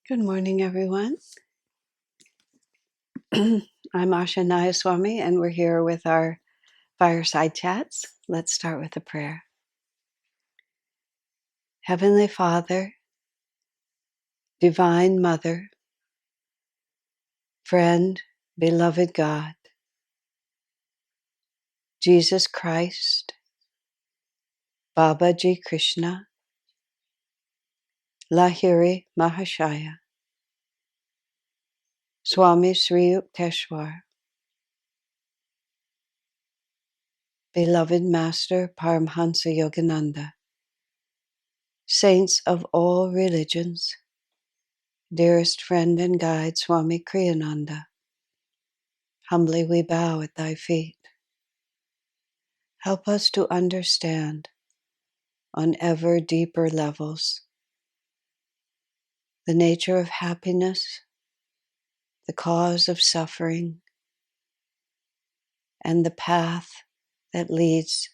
Good morning, everyone. I'm Asha Nayaswami, and we're here with our fireside chats. Let's start with a prayer. Heavenly Father, Divine Mother, Friend, Beloved God, Jesus Christ, Babaji Krishna, Lahiri Mahashaya, Swami Sri Yukteswar, Beloved Master Paramhansa Yogananda, Saints of all religions, dearest friend and guide Swami Kriyananda, humbly we bow at thy feet. Help us to understand on ever deeper levels the nature of happiness, the cause of suffering, and the path that leads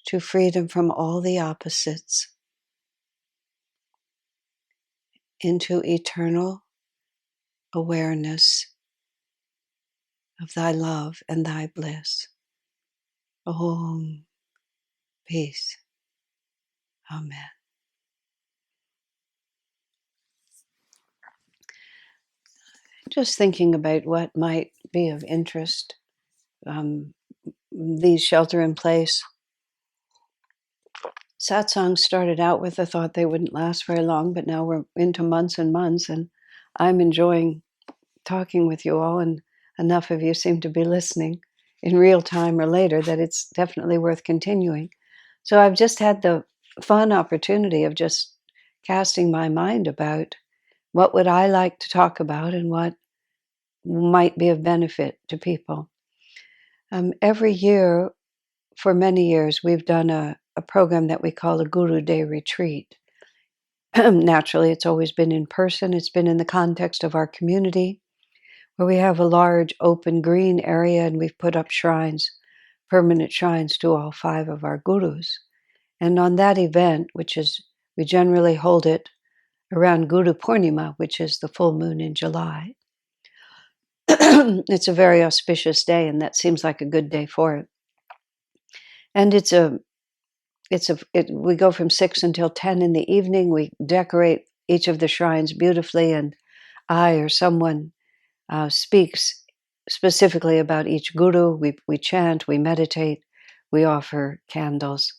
to freedom from all the opposites into eternal awareness of thy love and thy bliss. Om. Peace. Amen. Just thinking about what might be of interest. These shelter-in-place Satsang started out with the thought they wouldn't last very long, but now we're into months and months, and I'm enjoying talking with you all, and enough of you seem to be listening in real time or later that it's definitely worth continuing. So I've just had the fun opportunity of just casting my mind about what would I like to talk about and what might be of benefit to people. Every year, for many years, we've done a program that we call a Guru Day Retreat. Naturally, it's always been in person. It's been in the context of our community, where we have a large open green area and we've put up shrines, permanent shrines to all 5 of our gurus. And on that event, we generally hold it around Guru Purnima, which is the full moon in July. It's a very auspicious day, and that seems like a good day for it. And we go from 6 until 10 in the evening. We decorate each of the shrines beautifully, and I or someone speaks specifically about each guru. We chant, we meditate, we offer candles,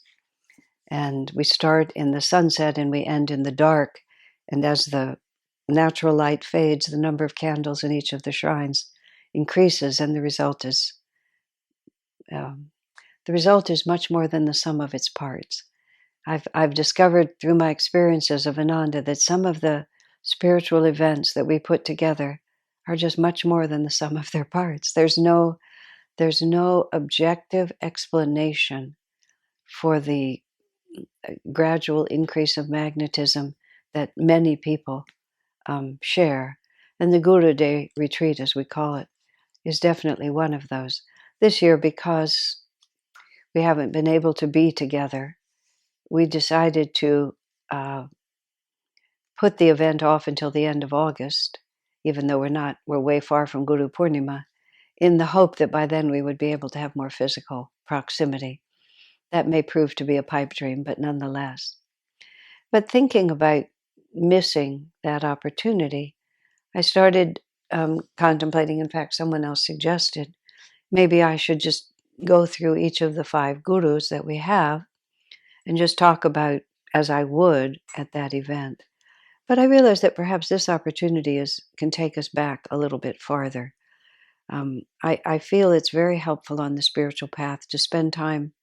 and we start in the sunset and we end in the dark. And as the natural light fades, the number of candles in each of the shrines increases, and the result is much more than the sum of its parts. I've discovered through my experiences of Ananda that some of the spiritual events that we put together are just much more than the sum of their parts. There's no objective explanation for the gradual increase of magnetism that many people share. And the Guru Day Retreat, as we call it, is definitely one of those. This year, because we haven't been able to be together, we decided to put the event off until the end of August, even though we're way far from Guru Purnima, in the hope that by then we would be able to have more physical proximity. That may prove to be a pipe dream, but nonetheless. But thinking about missing that opportunity, I started contemplating, in fact, someone else suggested, maybe I should just go through each of the 5 gurus that we have and just talk about as I would at that event. But I realized that perhaps this opportunity can take us back a little bit farther. I feel it's very helpful on the spiritual path to spend time,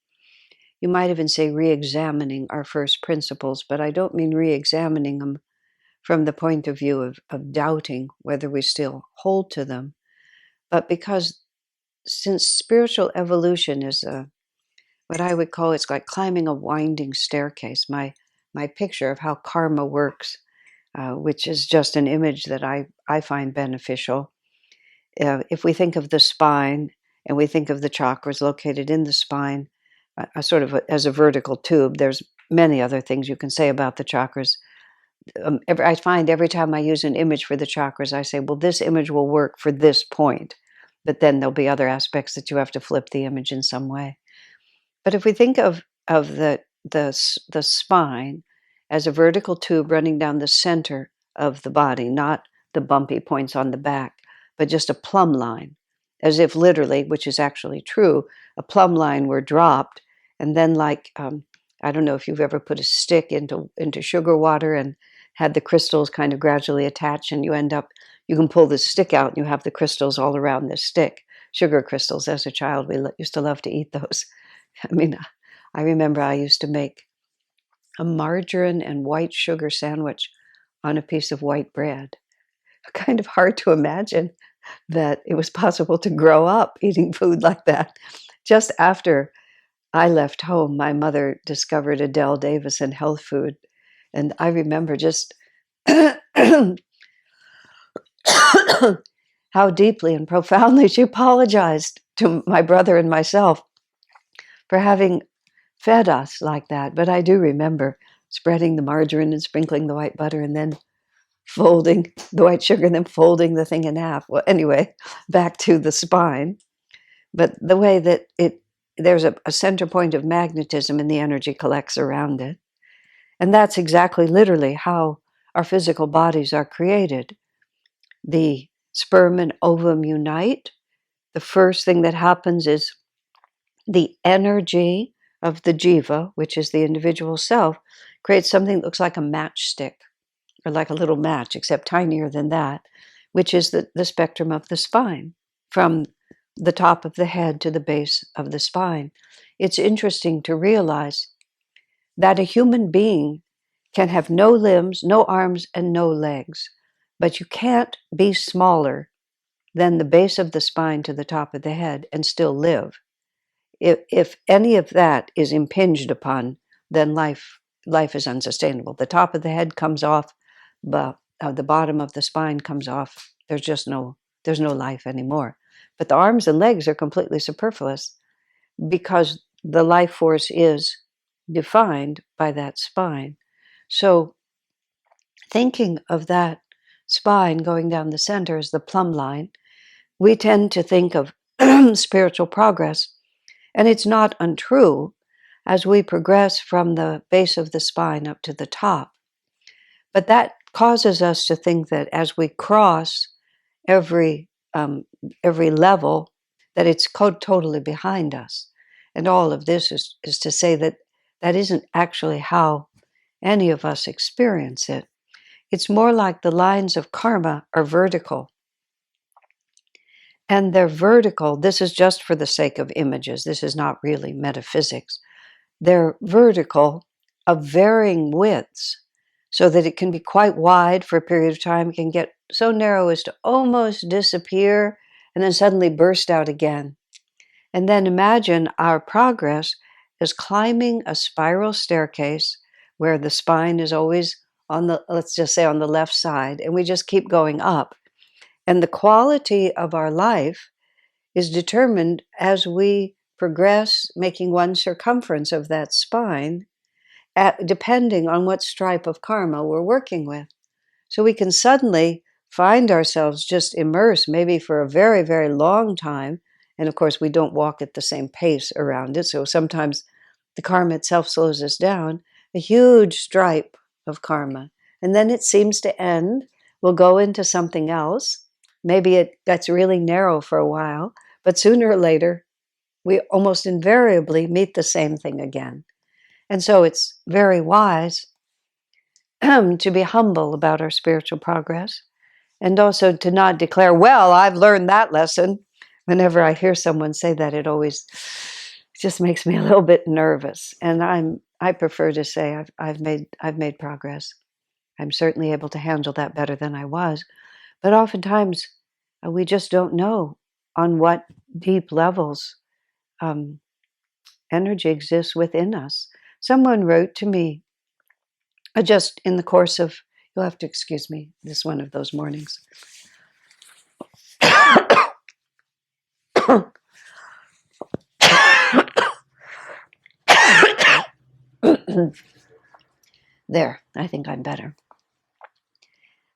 you might even say re-examining our first principles, but I don't mean re-examining them from the point of view of doubting whether we still hold to them, but because since spiritual evolution is what I would call, it's like climbing a winding staircase. My picture of how karma works, which is just an image that I find beneficial. If we think of the spine and we think of the chakras located in the spine, as a vertical tube, there's many other things you can say about the chakras, I find every time I use an image for the chakras, I say, well, this image will work for this point. But then there'll be other aspects that you have to flip the image in some way. But if we think of the spine as a vertical tube running down the center of the body, not the bumpy points on the back, but just a plumb line, as if literally, which is actually true, a plumb line were dropped, and then like I don't know if you've ever put a stick into sugar water and had the crystals kind of gradually attach, and you can pull the stick out and you have the crystals all around this stick. Sugar crystals. As a child, we used to love to eat those. I mean, I remember I used to make a margarine and white sugar sandwich on a piece of white bread. Kind of hard to imagine that it was possible to grow up eating food like that. Just after I left home, my mother discovered Adele Davis and health food. And I remember just how deeply and profoundly she apologized to my brother and myself for having fed us like that. But I do remember spreading the margarine and sprinkling the white butter and then folding the white sugar and then folding the thing in half. Well, anyway, back to the spine. But the way that there's a center point of magnetism and the energy collects around it. And that's exactly literally how our physical bodies are created. The sperm and ovum unite. The first thing that happens is the energy of the jiva, which is the individual self, creates something that looks like a matchstick or like a little match, except tinier than that, which is the spectrum of the spine, from the top of the head to the base of the spine. It's interesting to realize that a human being can have no limbs, no arms, and no legs, but you can't be smaller than the base of the spine to the top of the head and still live. If any of that is impinged upon, then life is unsustainable. The top of the head comes off, but the bottom of the spine comes off. There's no life anymore. But the arms and legs are completely superfluous because the life force is defined by that spine. So thinking of that spine going down the center as the plumb line, we tend to think of spiritual progress. And it's not untrue as we progress from the base of the spine up to the top. But that causes us to think that as we cross every level, that it's totally behind us. And all of this is to say that that isn't actually how any of us experience it. It's more like the lines of karma are vertical. And they're vertical. This is just for the sake of images. This is not really metaphysics. They're vertical of varying widths so that it can be quite wide for a period of time. It can get so narrow as to almost disappear and then suddenly burst out again. And then imagine our progress as climbing a spiral staircase where the spine is always on the, let's just say on the left side, and we just keep going up. And the quality of our life is determined as we progress, making one circumference of that spine, depending on what stripe of karma we're working with. So we can suddenly find ourselves just immersed, maybe for a very, very long time. And of course, we don't walk at the same pace around it. So sometimes the karma itself slows us down, a huge stripe of karma. And then it seems to end. We'll go into something else. Maybe it gets really narrow for a while, but sooner or later, we almost invariably meet the same thing again. And so it's very wise to be humble about our spiritual progress and also to not declare, well, I've learned that lesson. Whenever I hear someone say that, it always just makes me a little bit nervous. And I prefer to say I've made progress. I'm certainly able to handle that better than I was. But oftentimes, we just don't know on what deep levels energy exists within us. Someone wrote to me just in the course of, you'll have to excuse me, this is one of those mornings. There, I think I'm better.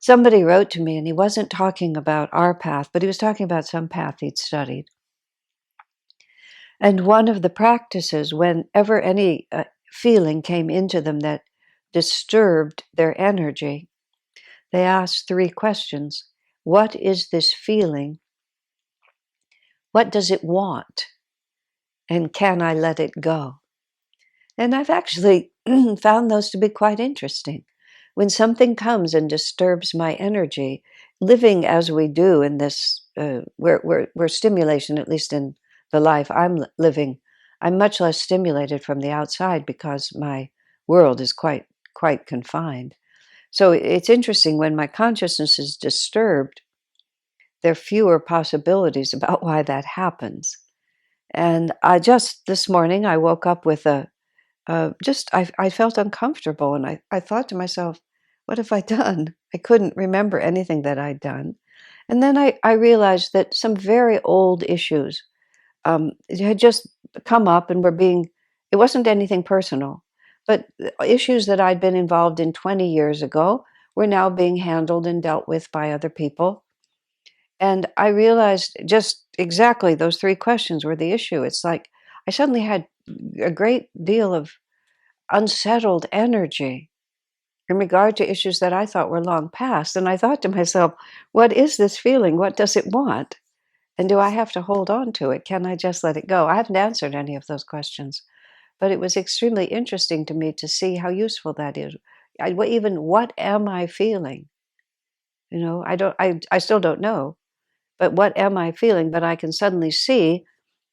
Somebody wrote to me, and he wasn't talking about our path, but he was talking about some path he'd studied. And one of the practices, whenever any feeling came into them that disturbed their energy, they asked 3 questions. What is this feeling? What does it want? And can I let it go? And I've actually found those to be quite interesting. When something comes and disturbs my energy, living as we do in this, where stimulation, at least in the life I'm living, I'm much less stimulated from the outside because my world is quite confined. So it's interesting when my consciousness is disturbed, there are fewer possibilities about why that happens. And this morning, I woke up with I felt uncomfortable, and I thought to myself, what have I done? I couldn't remember anything that I'd done. And then I realized that some very old issues it had just come up and it wasn't anything personal, but issues that I'd been involved in 20 years ago were now being handled and dealt with by other people. And I realized just exactly those 3 questions were the issue. It's like I suddenly had a great deal of unsettled energy in regard to issues that I thought were long past. And I thought to myself, what is this feeling? What does it want? And do I have to hold on to it? Can I just let it go? I haven't answered any of those questions, but it was extremely interesting to me to see how useful that is. Even what am I feeling? I still don't know, but what am I feeling? But I can suddenly see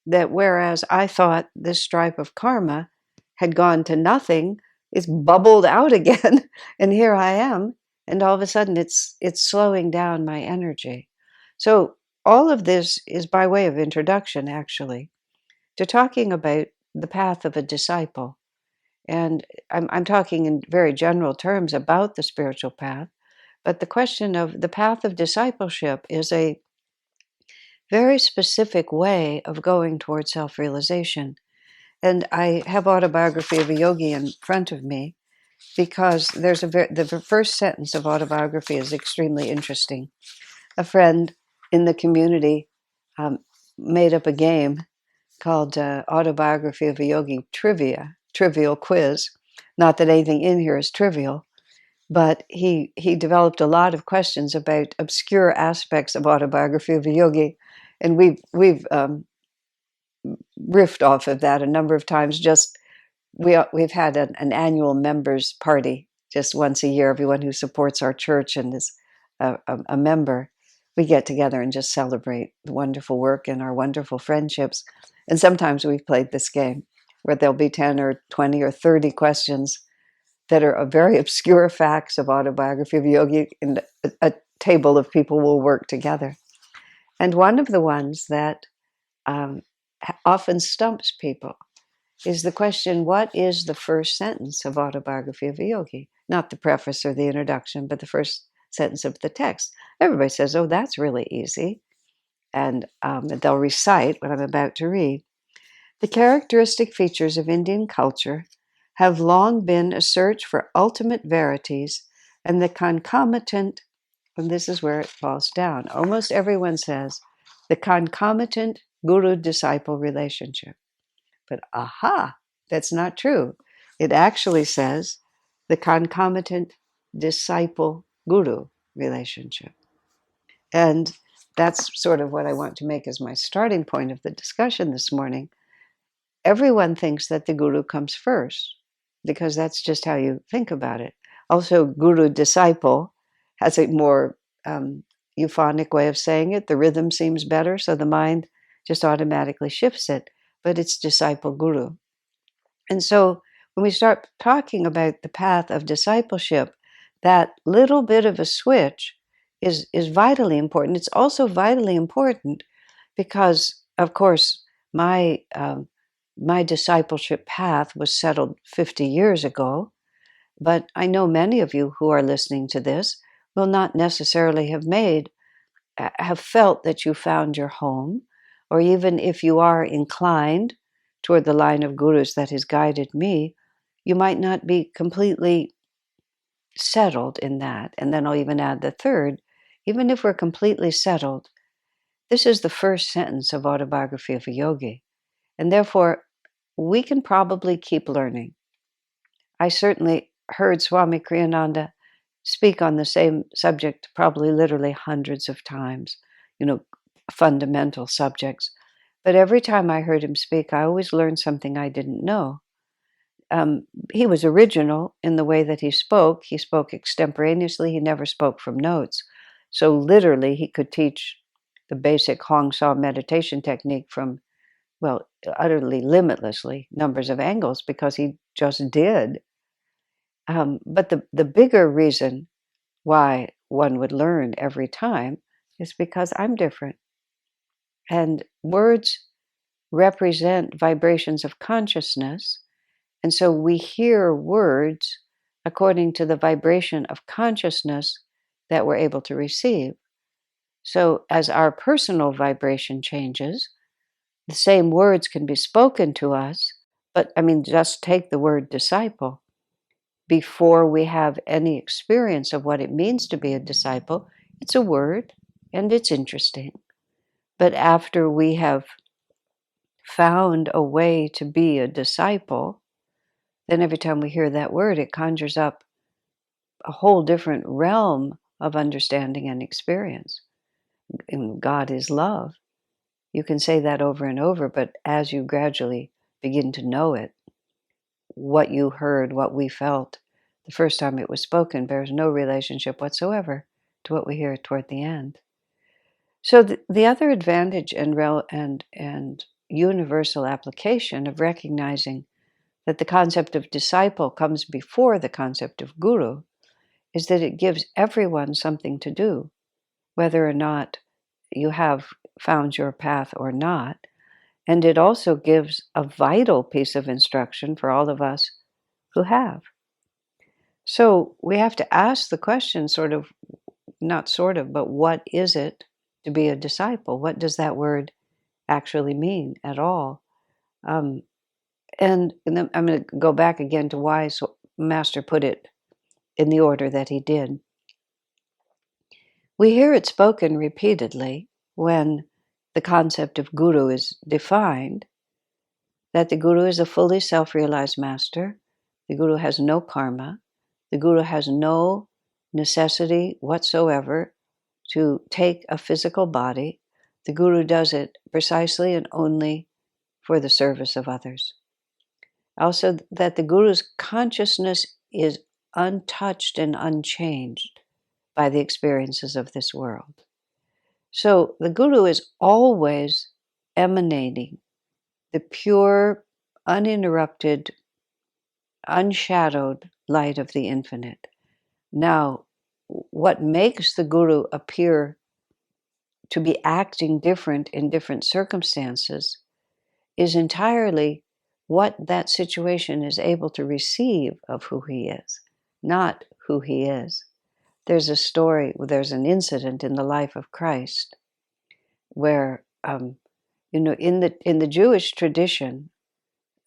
that whereas I thought this stripe of karma had gone to nothing, it's bubbled out again, and here I am, and all of a sudden it's slowing down my energy. So all of this is by way of introduction, actually, to talking about the path of a disciple. And I'm talking in very general terms about the spiritual path, but the question of the path of discipleship is a very specific way of going towards self-realization. And I have Autobiography of a Yogi in front of me because the first sentence of Autobiography is extremely interesting. A friend in the community um, made up a game called Autobiography of a Yogi Trivial Quiz. Not that anything in here is trivial, but he developed a lot of questions about obscure aspects of Autobiography of a Yogi, and we've riffed off of that a number of times. We've had an annual members party just once a year. Everyone who supports our church and is a member, we get together and just celebrate the wonderful work and our wonderful friendships. And sometimes we've played this game where there'll be 10 or 20 or 30 questions that are very obscure facts of Autobiography of Yogi, and a table of people will work together. And one of the ones that um, often stumps people is the question, what is the first sentence of Autobiography of a Yogi? Not the preface or the introduction, but the first sentence of the text. Everybody says, oh, that's really easy. And they'll recite what I'm about to read. The characteristic features of Indian culture have long been a search for ultimate verities and the concomitant, and this is where it falls down. Almost everyone says the concomitant guru-disciple relationship. But aha, that's not true. It actually says the concomitant disciple guru relationship. And that's sort of what I want to make as my starting point of the discussion this morning. Everyone thinks that the guru comes first because that's just how you think about it. Also, guru disciple has a more euphonic way of saying it. The rhythm seems better, so the mind just automatically shifts it, but it's disciple guru. And so when we start talking about the path of discipleship, that little bit of a switch is vitally important. It's also vitally important because, of course, my discipleship path was settled 50 years ago, but I know many of you who are listening to this will not necessarily have felt that you found your home, or even if you are inclined toward the line of gurus that has guided me, you might not be completely settled in that, and then I'll even add the third, even if we're completely settled, this is the first sentence of Autobiography of a Yogi, and therefore we can probably keep learning. I certainly heard Swami Kriyananda speak on the same subject probably literally hundreds of times, fundamental subjects. But every time I heard him speak, I always learned something I didn't know. He was original in the way that he spoke. He spoke extemporaneously. He never spoke from notes. So literally, he could teach the basic Hong Sau meditation technique from, well, utterly limitlessly numbers of angles because he just did. But the bigger reason why one would learn every time is because I'm different. And words represent vibrations of consciousness. And so we hear words according to the vibration of consciousness that we're able to receive. So as our personal vibration changes, the same words can be spoken to us. But just take the word disciple. Before we have any experience of what it means to be a disciple, it's a word and it's interesting. But after we have found a way to be a disciple, then every time we hear that word, it conjures up a whole different realm of understanding and experience. And God is love. You can say that over and over, but as you gradually begin to know it, what you heard, what we felt the first time it was spoken bears no relationship whatsoever to what we hear toward the end. So the other advantage and universal application of recognizing that the concept of disciple comes before the concept of guru is that it gives everyone something to do, whether or not you have found your path or not. And it also gives a vital piece of instruction for all of us who have. So we have to ask the question but what is it to be a disciple? What does that word actually mean at all? And then I'm going to go back again to why Master put it in the order that he did. We hear it spoken repeatedly when the concept of guru is defined, that the guru is a fully self-realized master. The guru has no karma. The guru has no necessity whatsoever to take a physical body. The guru does it precisely and only for the service of others. Also, that the guru's consciousness is untouched and unchanged by the experiences of this world. So the guru is always emanating the pure, uninterrupted, unshadowed light of the infinite. Now, what makes the guru appear to be acting different in different circumstances is entirely what that situation is able to receive of who he is, not who he is. There's an incident in the life of Christ where, in the Jewish tradition,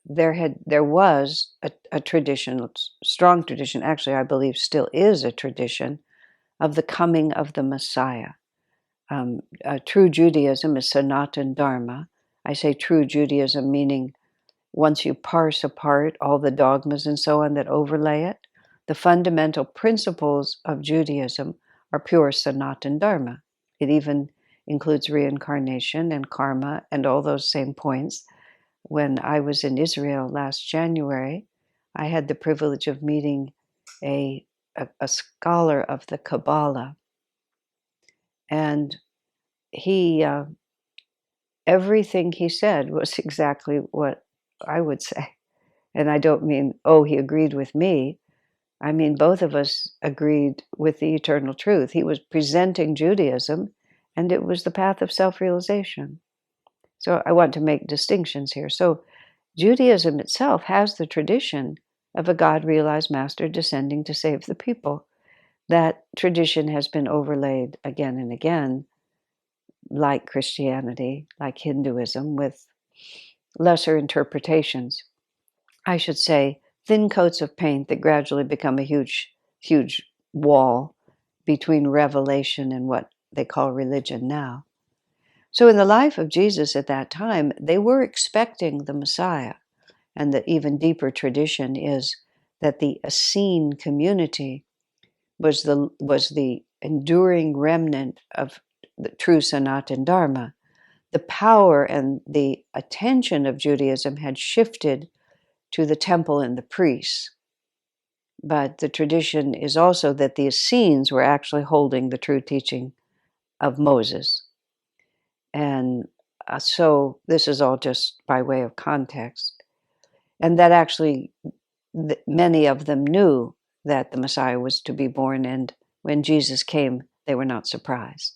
there was a tradition, strong tradition, actually I believe still is a tradition, of the coming of the Messiah. True Judaism is Sanatan Dharma. I say true Judaism meaning once you parse apart all the dogmas and so on that overlay it, the fundamental principles of Judaism are pure Sanatan Dharma. It even includes reincarnation and karma and all those same points. When I was in Israel last January, I had the privilege of meeting a scholar of the Kabbalah. And he, everything he said was exactly what I would say. And I don't mean, he agreed with me. I mean, both of us agreed with the eternal truth. He was presenting Judaism, and it was the path of self-realization. So I want to make distinctions here. So Judaism itself has the tradition of a God-realized master descending to save the people. That tradition has been overlaid again and again, like Christianity, like Hinduism, with lesser interpretations. I should say, thin coats of paint that gradually become a huge huge wall between revelation and what they call religion now. So in the life of Jesus at that time, they were expecting the Messiah. And the even deeper tradition is that the Essene community was the enduring remnant of the true Sanatana Dharma. The power and the attention of Judaism had shifted to the temple and the priests. But the tradition is also that the Essenes were actually holding the true teaching of Moses. And so this is all just by way of context. And that actually, many of them knew that the Messiah was to be born, and when Jesus came, they were not surprised.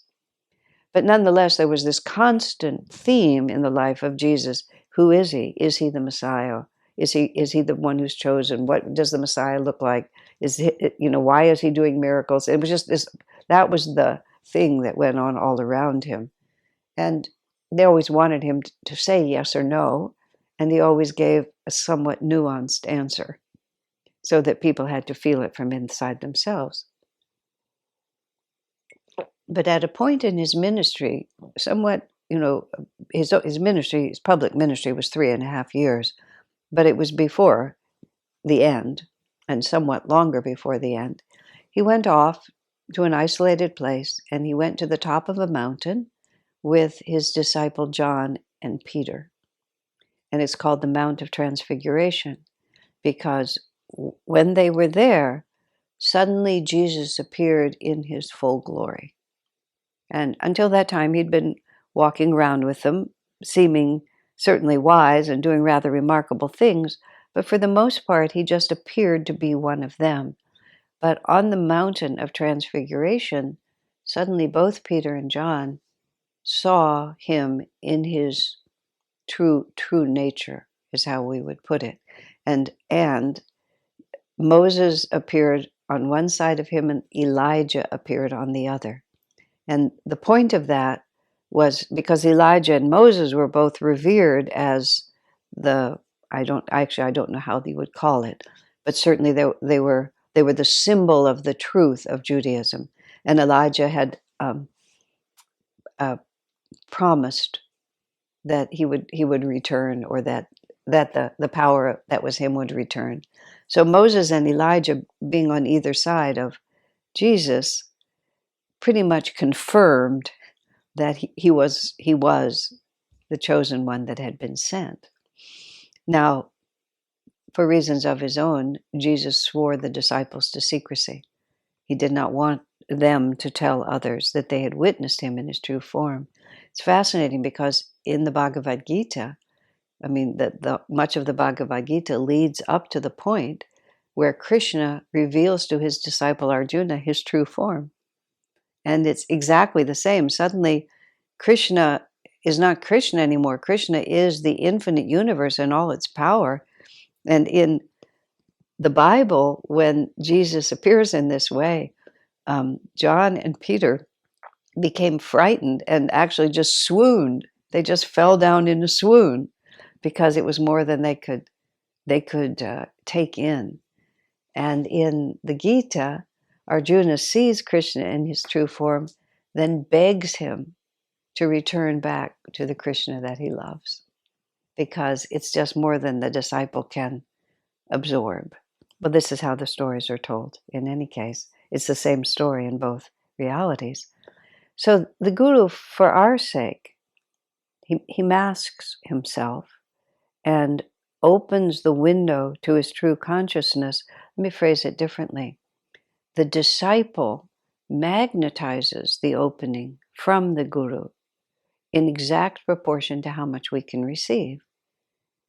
But nonetheless, there was this constant theme in the life of Jesus. Who is he? Is he the Messiah? Is he the one who's chosen? What does the Messiah look like? Is he, why is he doing miracles? It was just this, that was the thing that went on all around him. And they always wanted him to say yes or no, and he always gave a somewhat nuanced answer so that people had to feel it from inside themselves. But at a point in his ministry, somewhat, his ministry, his public ministry was 3.5 years, but it was before the end, and somewhat longer before the end. He went off to an isolated place, and he went to the top of a mountain with his disciple John and Peter. And it's called the Mount of Transfiguration, because when they were there, suddenly Jesus appeared in his full glory. And until that time, he'd been walking around with them, seeming certainly wise and doing rather remarkable things, but for the most part, he just appeared to be one of them. But on the mountain of Transfiguration, suddenly both Peter and John saw him in his true nature, is how we would put it. And Moses appeared on one side of him and Elijah appeared on the other. And the point of that was because Elijah and Moses were both revered as I don't know how they would call it, but certainly they were the symbol of the truth of Judaism. And Elijah had promised that he would return, or that the power that was him would return. So Moses and Elijah being on either side of Jesus pretty much confirmed that he was the chosen one that had been sent. Now, for reasons of his own, Jesus swore the disciples to secrecy. He did not want them to tell others that they had witnessed him in his true form. It's fascinating because in the Bhagavad Gita, much of the Bhagavad Gita leads up to the point where Krishna reveals to his disciple Arjuna his true form. And it's exactly the same. Suddenly, Krishna is not Krishna anymore. Krishna is the infinite universe in all its power. And in the Bible, when Jesus appears in this way, John and Peter became frightened and actually just swooned. They just fell down in a swoon because it was more than they could take in. And in the Gita, Arjuna sees Krishna in his true form, then begs him to return back to the Krishna that he loves, because it's just more than the disciple can absorb. But this is how the stories are told. In any case, it's the same story in both realities. So the Guru, for our sake, he masks himself and opens the window to his true consciousness. Let me phrase it differently. The disciple magnetizes the opening from the Guru in exact proportion to how much we can receive.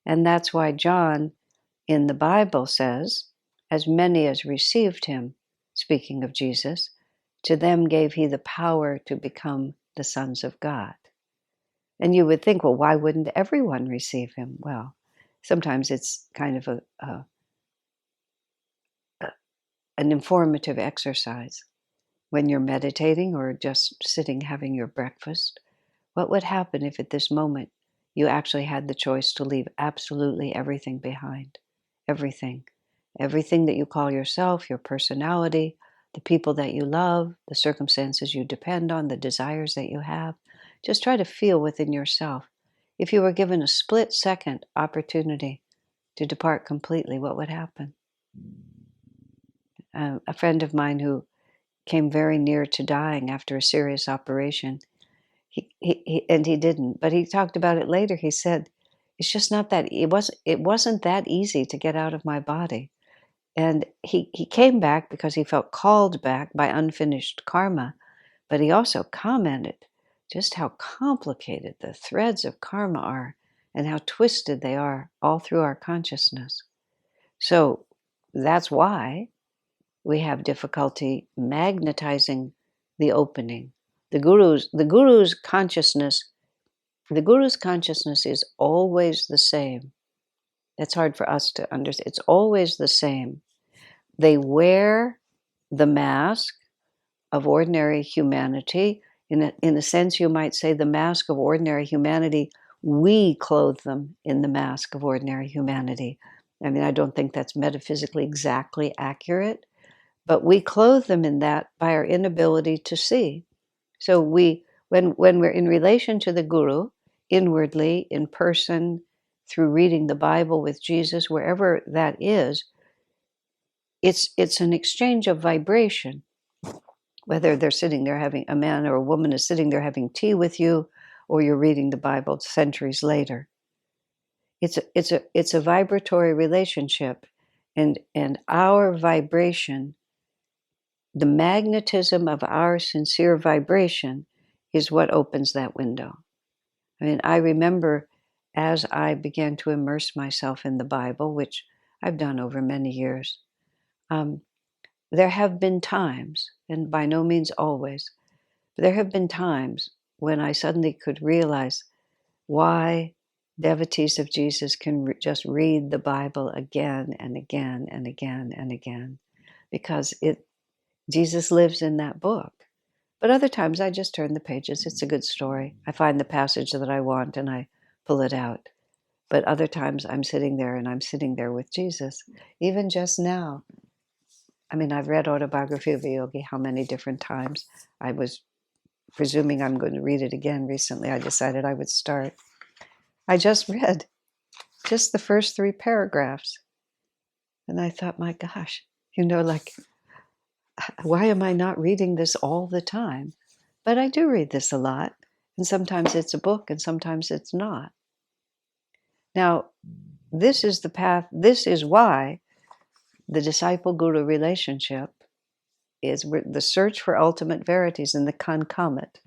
And that's why John in the Bible says, as many as received him, speaking of Jesus, to them gave he the power to become the sons of God. And you would think, well, why wouldn't everyone receive him? Well, sometimes it's kind of an informative exercise. When you're meditating or just sitting having your breakfast, what would happen if at this moment you actually had the choice to leave absolutely everything behind? Everything. Everything that you call yourself, your personality, the people that you love, the circumstances you depend on, the desires that you have, just try to feel within yourself. If you were given a split-second opportunity to depart completely, what would happen? A friend of mine who came very near to dying after a serious operation, and he didn't, but he talked about it later. He said, "It's just not that it wasn't that easy to get out of my body." And he came back because he felt called back by unfinished karma, but he also commented just how complicated the threads of karma are and how twisted they are all through our consciousness. So that's why we have difficulty magnetizing the opening. The guru's consciousness is always the same. That's hard for us to understand. It's always the same. They wear the mask of ordinary humanity. In a sense, you might say the mask of ordinary humanity, we clothe them in the mask of ordinary humanity. I mean, I don't think that's metaphysically exactly accurate, but we clothe them in that by our inability to see. So when we're in relation to the Guru, inwardly, in person, through reading the Bible with Jesus, wherever that is, it's an exchange of vibration. Whether they're sitting there having a man or a woman is sitting there having tea with you, or you're reading the Bible centuries later, it's a vibratory relationship, and our vibration, the magnetism of our sincere vibration, is what opens that window. I mean, I remember as I began to immerse myself in the Bible, which I've done over many years. There have been times, and by no means always, but there have been times when I suddenly could realize why devotees of Jesus can just read the Bible again and again and again and again, because Jesus lives in that book. But other times I just turn the pages. It's a good story. I find the passage that I want and I pull it out. But other times I'm sitting there and I'm sitting there with Jesus. Even just now, I mean, I've read Autobiography of a Yogi how many different times. I was presuming I'm going to read it again recently. I decided I would start. I just read just the first 3 paragraphs. And I thought, my gosh, like, why am I not reading this all the time? But I do read this a lot. And sometimes it's a book and sometimes it's not. Now, this is the path. This is why the disciple-guru relationship is the search for ultimate verities and the concomitant.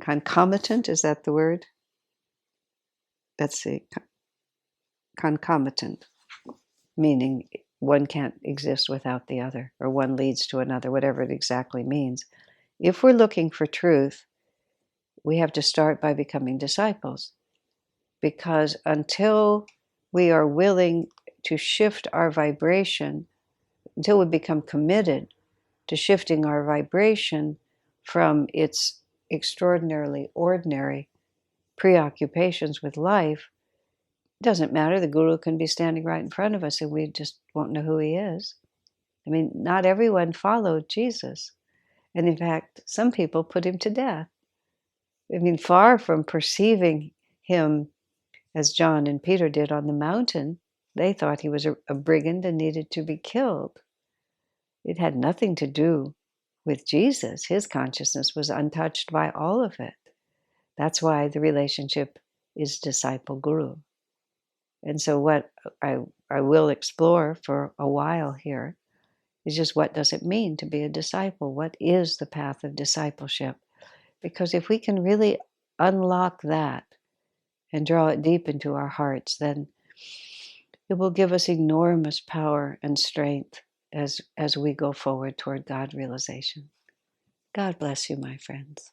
Concomitant, is that the word? Let's see. Concomitant, meaning one can't exist without the other, or one leads to another, whatever it exactly means. If we're looking for truth, we have to start by becoming disciples, because until we are willing to shift our vibration, until we become committed to shifting our vibration from its extraordinarily ordinary preoccupations with life, it doesn't matter. The Guru can be standing right in front of us and we just won't know who he is. I mean, not everyone followed Jesus. And in fact, some people put him to death. I mean, far from perceiving him as John and Peter did on the mountain, they thought he was a brigand and needed to be killed. It had nothing to do with Jesus. His consciousness was untouched by all of it. That's why the relationship is disciple-guru. And so what I will explore for a while here is just, what does it mean to be a disciple? What is the path of discipleship? Because if we can really unlock that and draw it deep into our hearts, then it will give us enormous power and strength as we go forward toward God realization. God bless you, my friends.